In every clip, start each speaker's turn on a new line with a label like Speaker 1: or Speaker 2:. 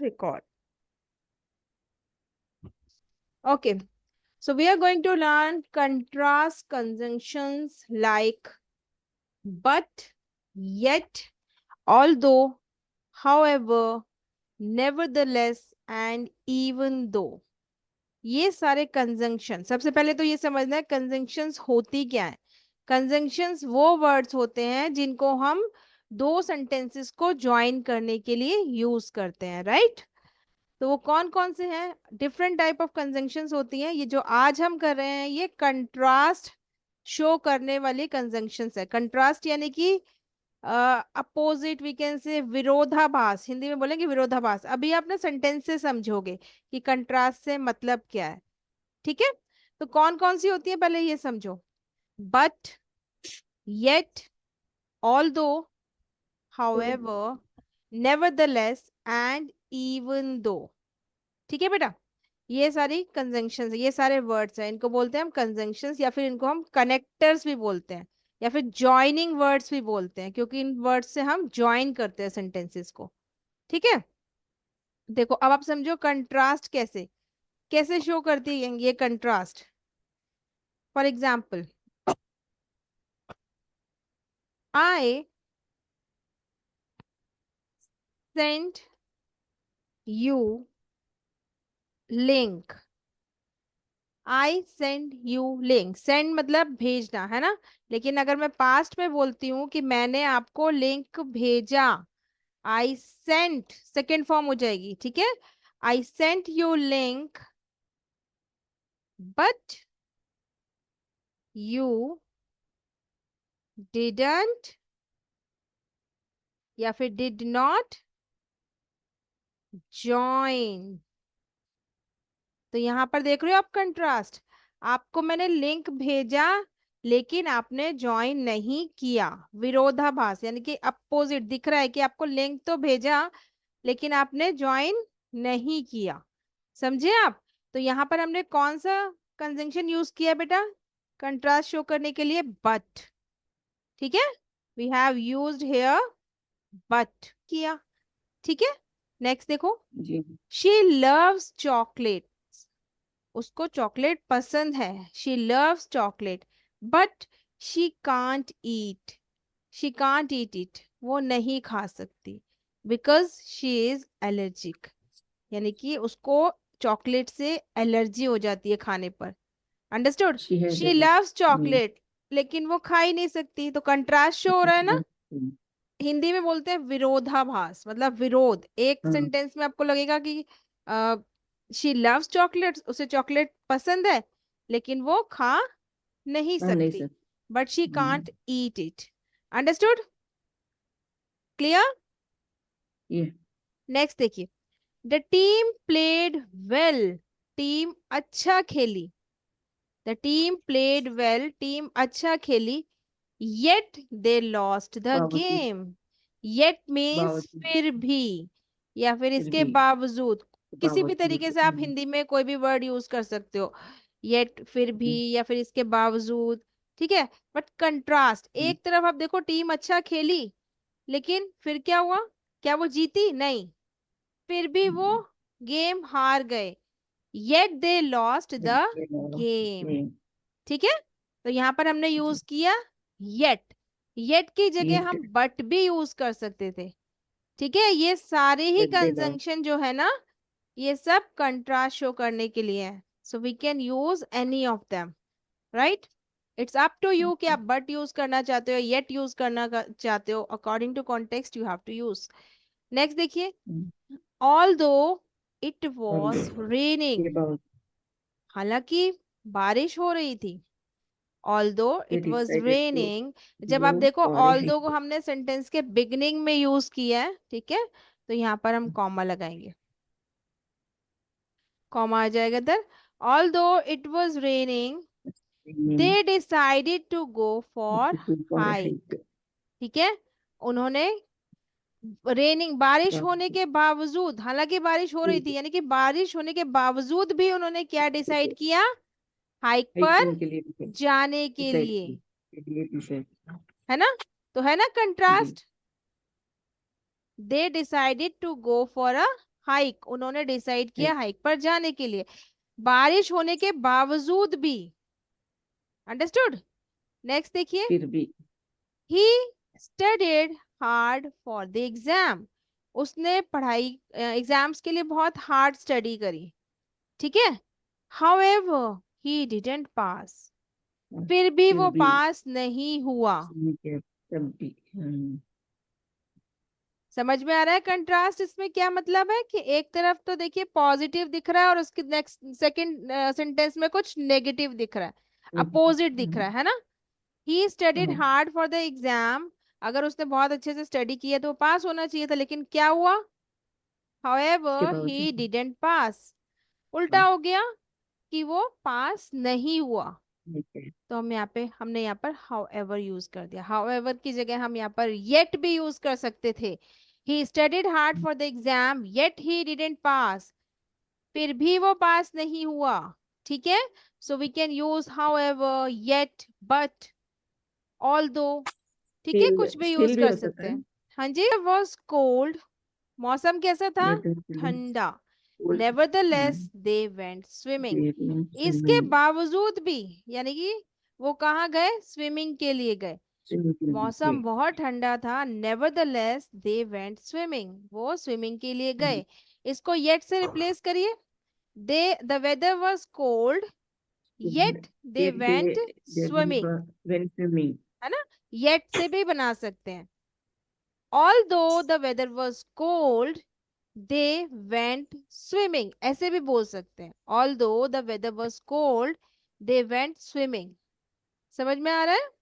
Speaker 1: record. Okay, so we are going to learn contrast conjunctions like but, yet, although, however, nevertheless and even though. ये सारे conjunction, सबसे पहले तो ये समझना है कंजंक्शंस होती क्या है। कंजंक्शंस वो वर्ड्स होते हैं जिनको हम दो सेंटेंसेस को ज्वाइन करने के लिए यूज करते हैं, राइट। तो वो कौन कौन से हैं? डिफरेंट टाइप ऑफ कंजंक्शंस होती हैं। ये जो आज हम कर रहे हैं ये कंट्रास्ट शो करने वाली कंजंक्शंस है। कंट्रास्ट यानी कि अपोजिट, वी कैन से विरोधाभास, हिंदी में बोलेंगे विरोधाभास। अभी आप ना सेंटेंस से समझोगे कि कंट्रास्ट से मतलब क्या है, ठीक है। तो कौन कौन सी होती है पहले ये समझो। But, yet, although, however, nevertheless and even though. ठीक है बेटा, ये सारी कंजंक्शंस है, ये सारे वर्ड्स हैं, इनको बोलते हैं हम कंजंक्शंस, या फिर इनको हम कनेक्टर्स भी बोलते हैं, या फिर जॉइनिंग वर्ड्स भी बोलते हैं, क्योंकि इन वर्ड्स से हम जॉइन करते हैं सेंटेंसेस को। ठीक है, देखो अब आप समझो कंट्रास्ट कैसे कैसे शो करती है ये contrast. For example, I sent you link. I send you link, send मतलब भेजना है ना, लेकिन अगर मैं पास्ट में बोलती हूँ कि मैंने आपको लिंक भेजा, आई सेंट सेकेंड फॉर्म हो जाएगी, ठीक है। I sent you link but you didn't, या फिर डिड नॉट ज्वाइन। तो यहां पर देख रहे हो आप कंट्रास्ट, आपको मैंने लिंक भेजा लेकिन आपने ज्वाइन नहीं किया। विरोधाभास यानी कि अपोजिट दिख रहा है कि आपको लिंक तो भेजा लेकिन आपने ज्वाइन नहीं किया। समझे आप? तो यहाँ पर हमने कौन सा कंजंक्शन यूज किया बेटा कंट्रास्ट शो करने के लिए? बट। ठीक है, we have used here but किया। ठीक है, नेक्स्ट देखो,
Speaker 2: जी
Speaker 1: शी लव्स चॉकलेट, उसको चॉकलेट पसंद है, she loves chocolate but she can't eat, she can't eat it, वो नहीं खा सकती, बिकॉज शी इज एलर्जिक, यानी कि उसको चॉकलेट से एलर्जी हो जाती है खाने पर। Understood?
Speaker 2: She has
Speaker 1: she loves chocolate लेकिन वो खा ही नहीं सकती, तो कंट्रास्ट शो हो रहा है ना। हिंदी में बोलते हैं विरोधाभास, मतलब विरोध। एक
Speaker 2: हाँ
Speaker 1: सेंटेंस में आपको लगेगा कि शी लव्स चॉकलेट, उसे चॉकलेट पसंद है लेकिन वो खा नहीं
Speaker 2: हाँ नहीं
Speaker 1: सकती,
Speaker 2: sir
Speaker 1: but she can't eat it. Understood? Clear?
Speaker 2: ये
Speaker 1: नेक्स्ट देखिए, the team played well, team अच्छा खेली, the team played well, team अच्छा खेली, येट दे लॉस्ट द
Speaker 2: बावजूद
Speaker 1: गेम। येट मीन्स
Speaker 2: बावजूद
Speaker 1: फिर भी, या फिर
Speaker 2: फिर
Speaker 1: इसके
Speaker 2: भी
Speaker 1: बावजूद, किसी भी
Speaker 2: बावजूद
Speaker 1: तरीके से आप हिंदी में कोई भी वर्ड यूज कर सकते हो, येट फिर भी या फिर इसके बावजूद। ठीक है, बट कंट्रास्ट, एक तरफ आप देखो टीम अच्छा खेली लेकिन फिर क्या हुआ, क्या वो जीती? नहीं, फिर भी वो गेम हार गए, yet they lost the game. ठीक है, तो यहां पर हमने यूज किया येट, येट की
Speaker 2: ये
Speaker 1: जगह हम बट भी यूज कर सकते थे। ठीक है, ये सारे ही
Speaker 2: दे लॉस्ट
Speaker 1: कंजंक्शन जो है ना, ये सब कंट्रास्ट शो करने के लिए है, so we can use any of them, right. It's up to you कि आप बट यूज करना चाहते हो, येट यूज करना चाहते हो, according to context you have to use. Next देखिए, ऑल्दो इट
Speaker 2: और
Speaker 1: वॉज रेनिंग,
Speaker 2: ये बावजूद
Speaker 1: हालांकि बारिश हो रही थी, although
Speaker 2: they
Speaker 1: it was
Speaker 2: decided to
Speaker 1: raining. जब आप
Speaker 2: गो
Speaker 1: देखो
Speaker 2: फॉर ए
Speaker 1: ऑल्दो को
Speaker 2: हाइक
Speaker 1: हमने सेंटेंस के बिगनिंग में यूज किया है, ठीक है, तो यहाँ पर हम कॉमा लगाएंगे, कॉमा आ जाएगा इधर। Although it was raining they decided to go for
Speaker 2: for a
Speaker 1: hike.
Speaker 2: Hike
Speaker 1: ठीक है, उन्होंने रेनिंग बारिश होने के बावजूद, हालांकि बारिश हो रही थी, यानी कि बारिश होने के बावजूद भी उन्होंने क्या डिसाइड किया? हाइक पर
Speaker 2: हाइकिंग के लिए
Speaker 1: जाने के
Speaker 2: डिसाइड
Speaker 1: लिए,
Speaker 2: डिसाइड
Speaker 1: है ना। तो है ना
Speaker 2: जी
Speaker 1: contrast, they decided to go for a hike, उन्होंने डिसाइड किया
Speaker 2: Hike.
Speaker 1: हाइक पर जाने के लिए, बारिश होने के बावजूद भी। अंडरस्टूड। नेक्स्ट देखिए,
Speaker 2: फिर भी
Speaker 1: he studied hard for the exam, उसने पढ़ाई एग्जाम्स के लिए बहुत हार्ड स्टडी करी, ठीक है। हाउएवर ही डिडंट पास, फिर भी वो पास नहीं हुआ।
Speaker 2: ठीक है, तब भी
Speaker 1: समझ में आ रहा है कंट्रास्ट इसमें क्या मतलब है, कि एक तरफ तो देखिए पॉजिटिव दिख रहा है और उसके नेक्स्ट सेकंड सेंटेंस में कुछ नेगेटिव दिख रहा है, अपोजिट दिख रहा है ना। ही स्टडीड
Speaker 2: हाँ,
Speaker 1: हार्ड फॉर द एग्जाम, अगर उसने बहुत अच्छे से स्टडी किया तो पास होना चाहिए था, लेकिन क्या हुआ,
Speaker 2: उसके
Speaker 1: हाउएवर ही
Speaker 2: बावजूद
Speaker 1: डिडंट पास, उल्टा
Speaker 2: हाँ,
Speaker 1: हो गया कि वो पास नहीं हुआ।
Speaker 2: ठीक है,
Speaker 1: तो हमने यहाँ पर however यूज कर दिया, however की जगह हम यहाँ पर yet भी यूज कर सकते थे। he studied hard for the exam yet he didn't pass, फिर भी वो पास नहीं हुआ, ठीक है। so we can use however, yet, but, although, ठीक है, कुछ भी यूज
Speaker 2: स्टिल भी
Speaker 1: कर
Speaker 2: हो
Speaker 1: सकते
Speaker 2: सकता है।
Speaker 1: हैं। हाँ जी, was cold, मौसम कैसा था, ठंडा। nevertheless they went swimming, इसके बावजूद भी, यानी कि वो कहाँ गए, स्विमिंग के लिए गए, मौसम बहुत ठंडा था, नेवरदलेस दे वेंट स्विमिंग, वो स्विमिंग के लिए गए। इसको येट से रिप्लेस करिए, they the weather was cold yet they went swimming, है ना, येट से भी बना सकते हैं। Although the weather was cold they went swimming, ऐसे भी बोल सकते हैं, although the weather was cold they went swimming. समझ में आ रहा है।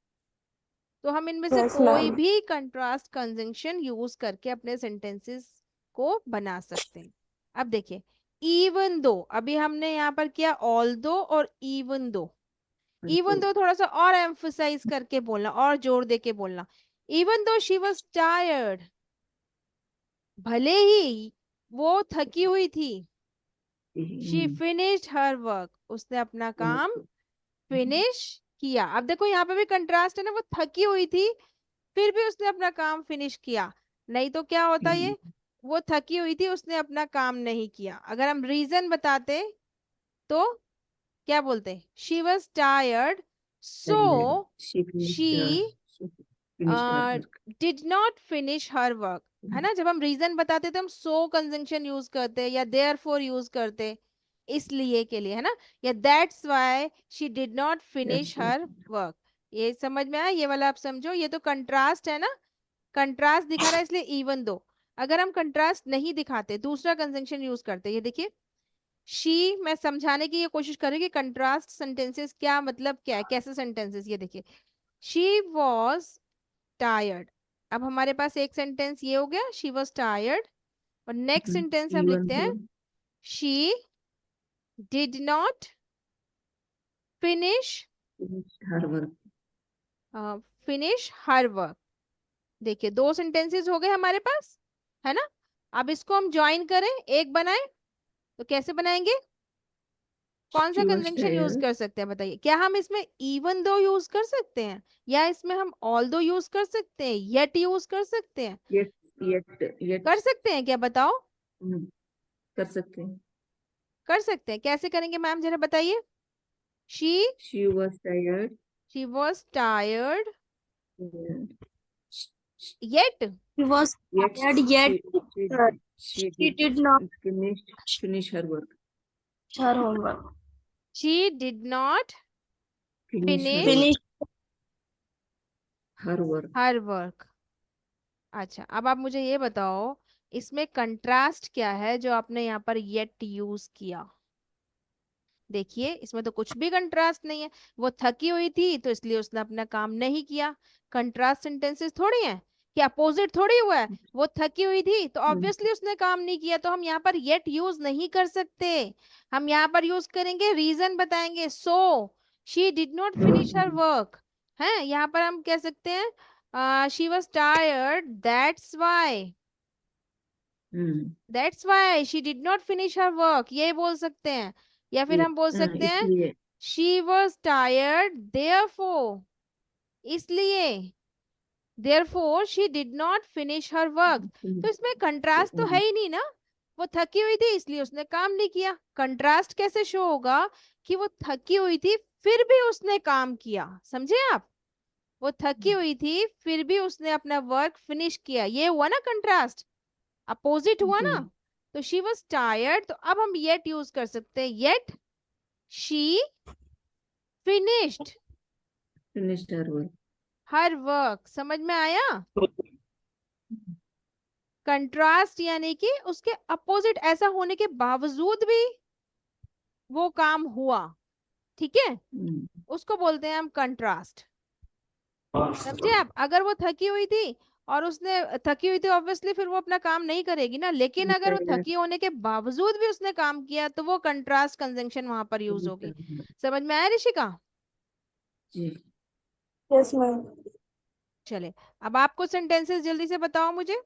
Speaker 1: तो हम इनमें से
Speaker 3: यस
Speaker 1: कोई
Speaker 3: मैम।
Speaker 1: भी कंट्रास्ट कंजंक्शन यूज करके अपने सेंटेंसेस को बना सकते हैं। अब देखिए, इवन दो, अभी हमने यहाँ पर किया ऑल दो और इवन दो। इवन दो थोड़ा सा और एम्फसाइज करके बोलना और जोर दे के बोलना, even though she was tired, भले ही वो थकी हुई थी, शी फिनिश्ड हर वर्क, उसने अपना काम फिनिश किया। अब देखो यहाँ पे भी कंट्रास्ट है ना, वो थकी हुई थी फिर भी उसने अपना काम फिनिश किया, नहीं तो क्या होता ये, वो थकी हुई थी उसने अपना काम नहीं किया। अगर हम रीजन बताते तो क्या बोलते, she was tired so she did not finish her work, है ना। जब हम रीजन बताते तो हम सो कंजंक्शन यूज करते या देयरफॉर यूज करते, इसलिए के लिए, है ना, या that's why she did not finish her work. ये समझ में आया, ये वाला आप समझो, ये तो कंट्रास्ट है ना, कंट्रास्ट दिखा रहा है इसलिए इवन दो। अगर हम कंट्रास्ट नहीं दिखाते, दूसरा कंजंक्शन यूज करते, ये देखिए, शी, मैं समझाने की ये कोशिश कर रही हूँ कि कंट्रास्ट सेंटेंसेस क्या मतलब क्या है, कैसे सेंटेंसेस, ये देखिए, शी वॉज टायर्ड। अब हमारे पास एक सेंटेंस ये हो गया, शी वॉज टायर्ड, और नेक्स्ट सेंटेंस हम लिखते हैं, she did not finish
Speaker 2: her work.
Speaker 1: Finish her work. देखिए दो सेंटेंसेस हो गए हमारे पास, है ना। अब इसको हम ज्वाइन करें, एक बनाए, तो कैसे बनाएंगे, कौन सा
Speaker 2: she was
Speaker 1: conjunction use
Speaker 2: tired.
Speaker 1: कर सकते हैं बताइए, क्या हम इसमें इवन दो यूज कर सकते हैं, या इसमें हम ऑल दो यूज कर सकते हैं, येट यूज कर सकते हैं,
Speaker 2: येट येट येट
Speaker 1: कर सकते हैं क्या बताओ,
Speaker 2: कर सकते हैं।
Speaker 1: कर सकते हैं, कैसे करेंगे मैम जरा बताइए। She
Speaker 2: she was tired
Speaker 1: she was tired yet,
Speaker 3: He was
Speaker 2: yet
Speaker 3: tired yet
Speaker 2: she
Speaker 3: she
Speaker 2: did
Speaker 3: did not
Speaker 2: finish her work.
Speaker 3: her homework.
Speaker 1: She did not
Speaker 2: Finish her
Speaker 1: finish
Speaker 2: work.
Speaker 3: Finish
Speaker 2: her work.
Speaker 1: Her work. अच्छा, अब आप मुझे ये बताओ, इसमें contrast क्या है जो आपने यहाँ पर येट यूज किया। देखिए इसमें तो कुछ भी कंट्रास्ट नहीं है, वो थकी हुई थी तो इसलिए उसने अपना काम नहीं किया। कंट्रास्ट सेंटेंसेस थोड़ी हैं, कि अपोजिट थोड़ी हुआ है, वो थकी हुई थी तो ऑब्वियसली उसने काम नहीं किया, तो हम यहाँ पर येट यूज नहीं कर सकते। हम यहाँ पर यूज करेंगे, रीजन बताएंगे, so she did not finish her work, है, यहाँ पर हम कह सकते हैं she was tired that's why she did not finish her work, ये बोल सकते हैं। या फिर हम बोल सकते हैं
Speaker 2: इसलिए
Speaker 1: शी वॉज टायर्ड देयरफॉर, इसलिए, therefore she did not finish her work. तो इसमें कंट्रास्ट तो है ही नहीं ना, वो थकी हुई थी इसलिए उसने काम नहीं किया। कंट्रास्ट कैसे शो होगा कि वो थकी हुई थी फिर भी उसने काम किया, समझे आप? वो थकी हुई थी फिर भी उसने अपना वर्क फिनिश किया, ये हुआ ना कंट्रास्ट, अपोजिट हुआ
Speaker 2: जी,
Speaker 1: ना। तो शी वॉज टायर्ड, तो अब हम येट यूज कर सकते हैं, yet she finished
Speaker 2: finished her work.
Speaker 1: Her work. समझ में आया? कंट्रास्ट यानी कि उसके अपोजिट, ऐसा होने के बावजूद भी वो काम हुआ, ठीक है,
Speaker 2: Hmm.
Speaker 1: उसको बोलते हैं हम कंट्रास्ट। समझे आप? अगर वो थकी हुई थी और उसने थकी हुई थी ऑब्वियसली फिर वो अपना काम नहीं करेगी ना, लेकिन अगर वो
Speaker 2: करेगा,
Speaker 1: थकी होने के बावजूद भी उसने काम किया तो वो कंट्रास्ट कंजंक्शन वहां पर यूज
Speaker 2: finished
Speaker 1: होगी।
Speaker 2: her work.
Speaker 1: समझ में आया ऋषिका?
Speaker 2: जी,
Speaker 3: Yes, ma'am.
Speaker 1: चले, अब आपको सेंटेंसेस जल्दी से बताओ मुझे।